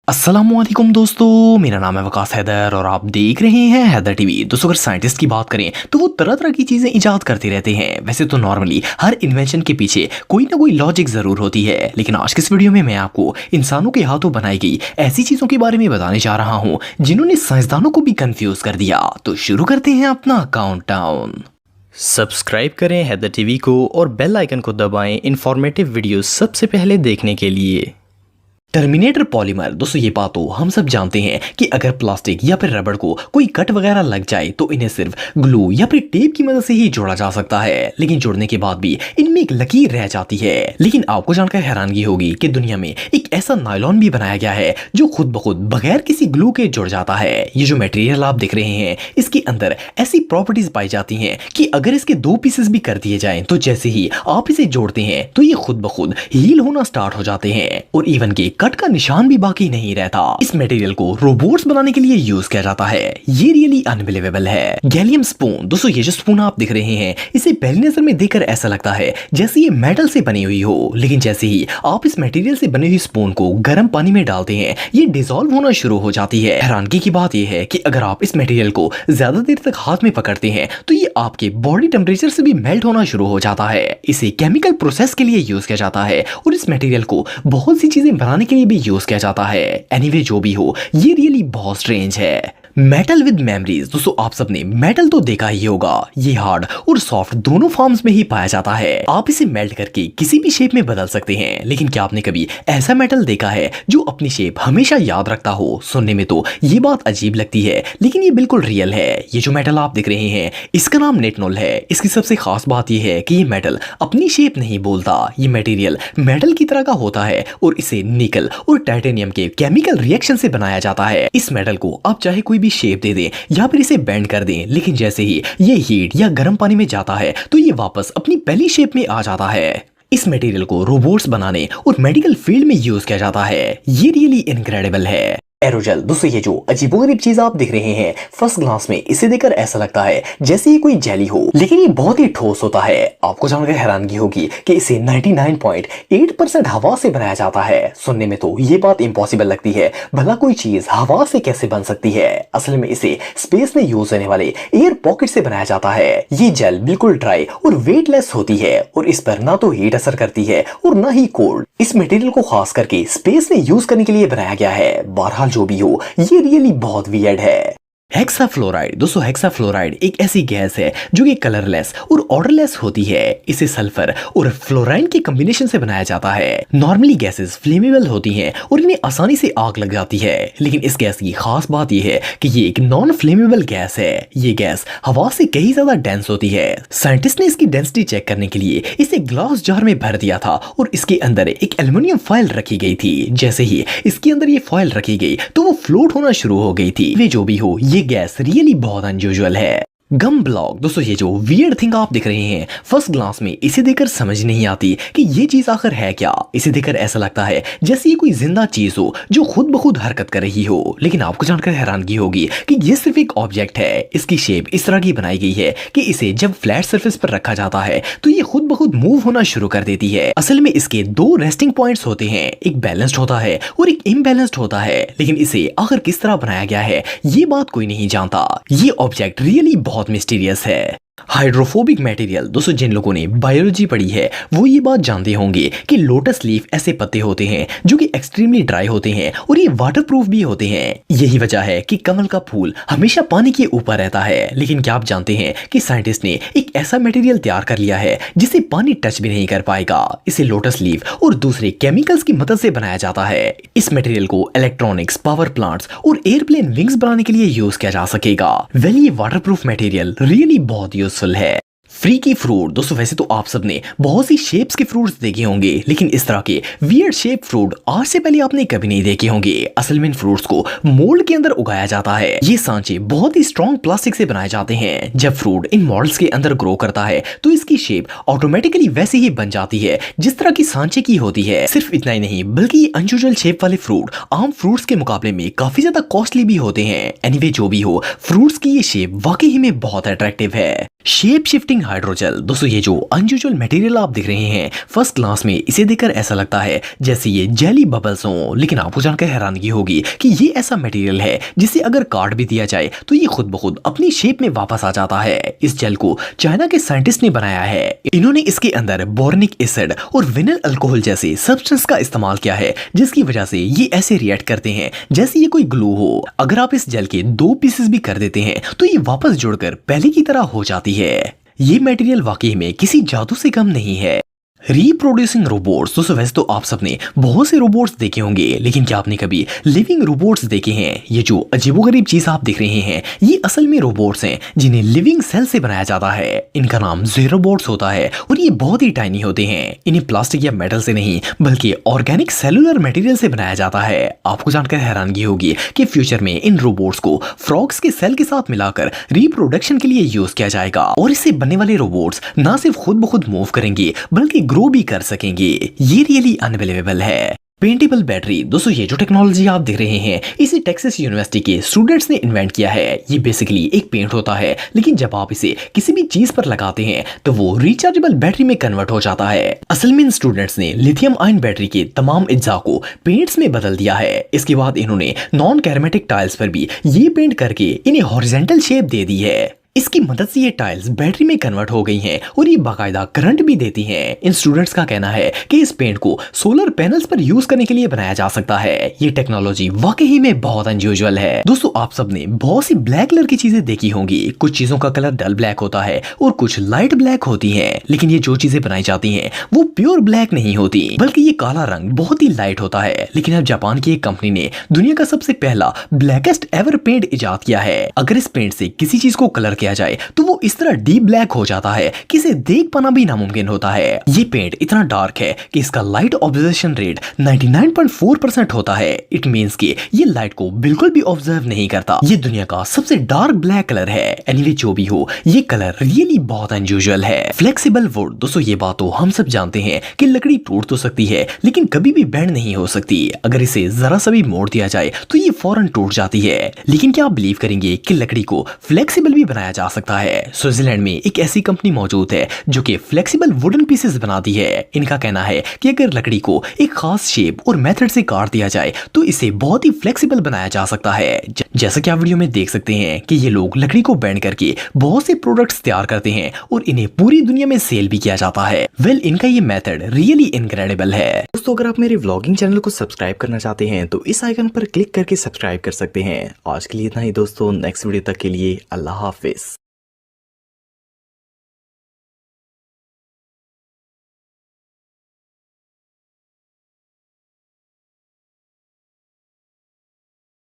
अस्सलामुअलैकुम दोस्तों, मेरा नाम है वकास हैदर और आप देख रहे हैं हैदर टीवी। दोस्तों, अगर साइंटिस्ट की बात करें तो वो तरह तरह की चीज़ें इजाद करते रहते हैं। वैसे तो नॉर्मली हर इन्वेंशन के पीछे कोई ना कोई लॉजिक ज़रूर होती है, लेकिन आज के इस वीडियो में मैं आपको इंसानों के हाथों बनाई गई ऐसी चीज़ों के बारे में बताने जा रहा हूँ जिन्होंने साइंसदानों को भी कन्फ्यूज़ कर दिया। तो शुरू करते हैं अपना काउंटडाउन। सब्सक्राइब करें हैदर टीवी को और बेल आइकन को दबाएं इंफॉर्मेटिव वीडियो सबसे पहले देखने के लिए। Terminator polymer. दोस्तों, ये बात तो हम सब जानते हैं कि अगर प्लास्टिक या फिर रबड़ को कोई कट वगैरह लग जाए तो इन्हें सिर्फ ग्लू या फिर टेप की मदद से ही जोड़ा जा सकता है, लेकिन जोड़ने के बाद भी इनमें एक लकीर रह जाती है। लेकिन आपको जानकर हैरानगी होगी कि दुनिया में एक ऐसा नायलॉन भी बनाया गया है जो खुद ब खुद बगैर किसी ग्लू के जुड़ जाता है। ये जो मटेरियल आप देख रहे हैं, इसके अंदर ऐसी प्रॉपर्टीज पाई जाती हैं कि अगर इसके दो पीसेस भी कर दिए जाएं तो जैसे ही आप इसे जोड़ते हैं तो ये खुद ब खुद हील होना स्टार्ट हो जाते हैं और इवन के कट का निशान भी बाकी नहीं रहता। इस मटेरियल को रोबोट्स बनाने के लिए यूज किया जाता है। ये रियली अनबिलीवेबल है। Gallium spoon. दोस्तों, ये जो स्पून आप देख रहे हैं, इसे पहली नजर में देखकर ऐसा लगता है जैसे ये मेटल से बनी हुई हो, लेकिन जैसे ही आप इस मटेरियल से बनी हुई स्पून को गर्म पानी में डालते हैं, ये डिसॉल्व होना शुरू हो जाती है। हैरानगी की बात यह है कि अगर आप इस मटेरियल को ज्यादा देर तक हाथ में पकड़ते हैं तो ये आपके बॉडी टेम्परेचर से भी मेल्ट होना शुरू हो जाता है। इसे केमिकल प्रोसेस के लिए यूज किया जाता है और इस मटेरियल को बहुत सी चीजें बनाने के लिए भी यूज किया जाता है। एनीवे, जो भी हो, ये रियली बहुत स्ट्रेंज है। Metal with memories. दोस्तों, आप सबने मेटल तो देखा ही होगा। ये हार्ड और सॉफ्ट दोनों फॉर्म्स में ही पाया जाता है। आप इसे मेल्ट करके किसी भी शेप में बदल सकते हैं, लेकिन क्या आपने कभी ऐसा मेटल देखा है जो अपनी शेप हमेशा याद रखता हो? सुनने में तो ये बात अजीब लगती है, लेकिन ये बिल्कुल रियल है। ये जो मेटल आप देख रहे हैं, इसका नाम निटिनोल है। इसकी सबसे खास बात यह है कि ये मेटल अपनी शेप नहीं बोलता। ये मटेरियल मेटल की तरह का होता है और इसे निकल और टाइटेनियम के केमिकल रिएक्शन से बनाया जाता है। इस मेटल को आप चाहे कोई शेप दे दें या फिर इसे बेंड कर दें, लेकिन जैसे ही ये हीट या गर्म पानी में जाता है तो ये वापस अपनी पहली शेप में आ जाता है। इस मटेरियल को रोबोट्स बनाने और मेडिकल फील्ड में यूज किया जाता है। ये रियली इनक्रेडिबल है। एरोजेल। दोस्तों, ये जो अजीबोगरीब चीज आप देख रहे हैं, फर्स्ट ग्लांस में इसे देखकर ऐसा लगता है जैसे ये कोई जेली हो, लेकिन ये बहुत ही ठोस होता है। आपको जानकर हैरानगी होगी कि इसे 99.8% हवा से बनाया जाता है। सुनने में तो ये बात इम्पॉसिबल लगती है, भला कोई चीज हवा से कैसे बन सकती है? असल में इसे स्पेस में यूज होने वाले एयर पॉकेट से बनाया जाता है। ये जेल बिल्कुल ड्राई और वेटलेस होती है और इस पर ना तो हीट असर करती है और ना ही कोल्ड। इस मटेरियल को खास करके स्पेस में यूज करने के लिए बनाया गया है। बहरहाल, जो भी हो, ये रियली बहुत वियर्ड है। हेक्साफ्लोराइड। दोस्तों, हेक्साफ्लोराइड एक ऐसी गैस है जो कि कलरलेस और ऑर्डरलेस होती है। इसे सल्फर और फ्लोराइन के कॉम्बिनेशन से बनाया जाता है। नॉर्मली गैसेस फ्लेमेबल होती हैं और इन्हें आसानी से आग लग जाती है, लेकिन इस गैस की खास बात यह है कि ये एक नॉन फ्लेमेबल गैस है। ये गैस हवा से कहीं ज्यादा डेंस होती है। साइंटिस्ट ने इसकी डेंसिटी चेक करने के लिए इसे ग्लास जार में भर दिया था और इसके अंदर एक एल्युमिनियम फॉयल रखी गई थी। जैसे ही इसके अंदर ये फॉयल रखी गई तो वो फ्लोट होना शुरू हो गई थी। वे जो भी हो, ये गैस रियली बहुत अनयूजुअल है। गम ब्लॉक। दोस्तों, ये जो वियर्ड थिंग आप देख रहे हैं, फर्स्ट ग्लांस में इसे देखकर समझ नहीं आती कि ये चीज आखिर है क्या। इसे देखकर ऐसा लगता है जैसे ये कोई जिंदा चीज हो जो खुद ब खुद हरकत कर रही हो, लेकिन आपको जानकर हैरानगी होगी कि ये सिर्फ एक ऑब्जेक्ट है। इसकी शेप इस तरह की बनाई गई है कि इसे जब फ्लैट सरफेस पर रखा जाता है तो ये खुद ब खुद मूव होना शुरू कर देती है। असल में इसके दो रेस्टिंग पॉइंट्स होते हैं, एक बैलेंस्ड होता है और एक इम्बैलेंस्ड होता है, लेकिन इसे आखिर किस तरह बनाया गया है ये बात कोई नहीं जानता। ये ऑब्जेक्ट रियली बहुत मिस्टीरियस है। Hydrophobic material. दोस्तों, जिन लोगों ने बायोलॉजी पढ़ी है वो ये बात जानते होंगे कि लोटस लीफ ऐसे पत्ते होते हैं जो कि एक्सट्रीमली ड्राई होते हैं और ये वाटरप्रूफ भी होते हैं। यही वजह है कि कमल का फूल हमेशा पानी के ऊपर रहता है। लेकिन क्या आप जानते हैं कि साइंटिस्ट ने एक ऐसा मटेरियल तैयार कर लिया है जिसे पानी टच भी नहीं कर पाएगा। इसे लोटस लीफ और दूसरे केमिकल्स की मदद से बनाया जाता है। इस मटेरियल को इलेक्ट्रॉनिक्स, पावर प्लांट्स और एयरप्लेन विंग्स बनाने के लिए यूज किया जा सकेगा। वेल, ये वाटरप्रूफ मटेरियल रियली बहुत यूजफुल है। Freaky fruit. दोस्तों, वैसे तो आप सबने बहुत सी शेप्स के फ्रूट्स देखे होंगे, लेकिन इस तरह के वियर्ड शेप फ्रूट आज से पहले आपने कभी नहीं देखे होंगे। असल में इन फ्रूट्स को मोल्ड के अंदर उगाया जाता है। ये सांचे बहुत ही स्ट्रॉन्ग प्लास्टिक से बनाए जाते हैं। जब फ्रूट इन मॉडल्स के अंदर ग्रो करता है तो इसकी शेप ऑटोमेटिकली वैसे ही बन जाती है जिस तरह की सांचे की होती है। सिर्फ इतना ही नहीं, बल्कि ये अनयूजुअल शेप वाले फ्रूट आम फ्रूट्स के मुकाबले में काफी ज्यादा कॉस्टली भी होते हैं। एनीवे, जो भी हो, फ्रूट्स की ये शेप वाकई में बहुत अट्रैक्टिव है। Shape shifting hydrogel. दोस्तों ये जो अनयूजुअल मटेरियल आप देख रहे हैं, फर्स्ट क्लास में इसे देखकर ऐसा लगता है जैसे ये जेली बबल्स हो, लेकिन आपको जानकर हैरानगी होगी कि ये ऐसा मटेरियल है जिसे अगर काट भी दिया जाए तो ये खुद ब खुद अपनी शेप में वापस आ जाता है। इस जेल को चाइना के साइंटिस्ट ने बनाया है। इन्होंने इसके अंदर बोर्निक एसिड और विनिल अल्कोहल जैसे सब्सटेंस का इस्तेमाल किया है, जिसकी वजह से ये ऐसे रिएक्ट करते हैं जैसे ये कोई ग्लू हो। अगर आप इस जेल के 2 पीसेस भी कर देते हैं तो ये वापस जुड़कर पहले की तरह हो जाती है। ये मटेरियल वाकई में किसी जादू से कम नहीं है। रीप्रोड्यूसिंग रोबोट्स। दोस्तों वैसे तो आप सबने बहुत से रोबोट्स देखे होंगे, लेकिन क्या आपने कभी लिविंग रोबोट्स देखे हैं? ये जो अजीबोगरीब चीज आप देख रहे हैं, ये असल में रोबोट्स हैं जिन्हें लिविंग सेल से बनाया जाता है। इनका नाम ज़ेरोबोट्स होता है और ये बहुत ही टाइनी होते हैं। इन्हें प्लास्टिक या मेटल से नहीं बल्कि ऑर्गेनिक सेलुलर मटेरियल से बनाया जाता है। आपको जानकर हैरानगी होगी कि फ्यूचर में इन रोबोट्स को फ्रॉग्स के सेल के साथ मिलाकर रिप्रोडक्शन के लिए यूज किया जाएगा और इससे बनने वाले रोबोट्स ना सिर्फ खुद ब खुद मूव करेंगे बल्कि ग्रो भी कर सकेंगे। ये रियली अनबिलीवेबल है। Paintable battery. दोस्तों ये जो टेक्नोलॉजी आप देख रहे हैं, इसे टेक्सास यूनिवर्सिटी के स्टूडेंट्स ने इन्वेंट किया है। ये बेसिकली एक पेंट होता है, लेकिन जब आप इसे किसी भी चीज पर लगाते हैं तो वो रिचार्जेबल बैटरी में कन्वर्ट हो जाता है। असल में इन स्टूडेंट्स ने लिथियम आयन बैटरी के तमाम अज्जा को पेंट्स में बदल दिया है। इसके बाद इन्होंने नॉन कैरोमेटिक टाइल्स पर भी ये पेंट करके इन्हें हॉरिजॉन्टल शेप दे दी है। इसकी मदद से ये टाइल्स बैटरी में कन्वर्ट हो गई हैं और ये बाकायदा करंट भी देती हैं। इन स्टूडेंट्स का कहना है कि इस पेंट को सोलर पैनल्स पर यूज करने के लिए बनाया जा सकता है। ये टेक्नोलॉजी वाकई में बहुत अनयूजुअल है। दोस्तों आप सबने बहुत सी ब्लैक कलर की चीजें देखी होंगी। कुछ चीजों का कलर डल ब्लैक होता है और कुछ लाइट ब्लैक होती है, लेकिन ये जो चीजें बनाई जाती हैं वो प्योर ब्लैक नहीं होती, बल्कि ये काला रंग बहुत ही लाइट होता है। लेकिन अब जापान की एक कंपनी ने दुनिया का सबसे पहला ब्लैकेस्ट एवर पेंट इजाद किया है। अगर इस पेंट से किसी चीज को कलर किया जाए तो वो इस तरह डीप ब्लैक हो जाता है कि इसे देख पाना भी नामुमकिन होता है। ये पेंट इतना डार्क है कि इसका लाइट ऑब्जर्वेशन रेट 99.4% होता है। इट मींस कि ये लाइट को बिल्कुल भी ऑब्जर्व नहीं करता। ये दुनिया का सबसे डार्क ब्लैक कलर है। एनीवे जो भी हो, ये कलर रियली बहुत अनयूजुअल है। Flexible would. दोस्तों ये बात तो हम सब जानते हैं कि लकड़ी टूट तो सकती है लेकिन कभी भी बेंड नहीं हो सकती। अगर इसे जरा सा भी मोड़ दिया जाए तो ये फौरन टूट जाती है। लेकिन क्या आप बिलीव करेंगे कि लकड़ी को फ्लेक्सिबल भी बनाया जा सकता है? स्विट्जरलैंड में एक ऐसी कंपनी मौजूद है जो कि फ्लेक्सिबल वुडन पीसेस बनाती है। इनका कहना है कि अगर लकड़ी को एक खास शेप और मेथड से काट दिया जाए तो इसे बहुत ही फ्लेक्सिबल बनाया जा सकता है। जैसा कि आप वीडियो में देख सकते हैं कि ये लोग लकड़ी को बेंड करके बहुत से प्रोडक्ट्स तैयार करते हैं और इन्हें पूरी दुनिया में सेल भी किया जाता है। इनका ये मेथड रियली इनक्रेडिबल है। दोस्तों अगर आप मेरे व्लॉगिंग चैनल को सब्सक्राइब करना चाहते हैं तो इस आइकन पर क्लिक करके सब्सक्राइब कर सकते हैं। आज के लिए इतना ही दोस्तों, नेक्स्ट वीडियो तक के लिए अल्लाह हाफिज।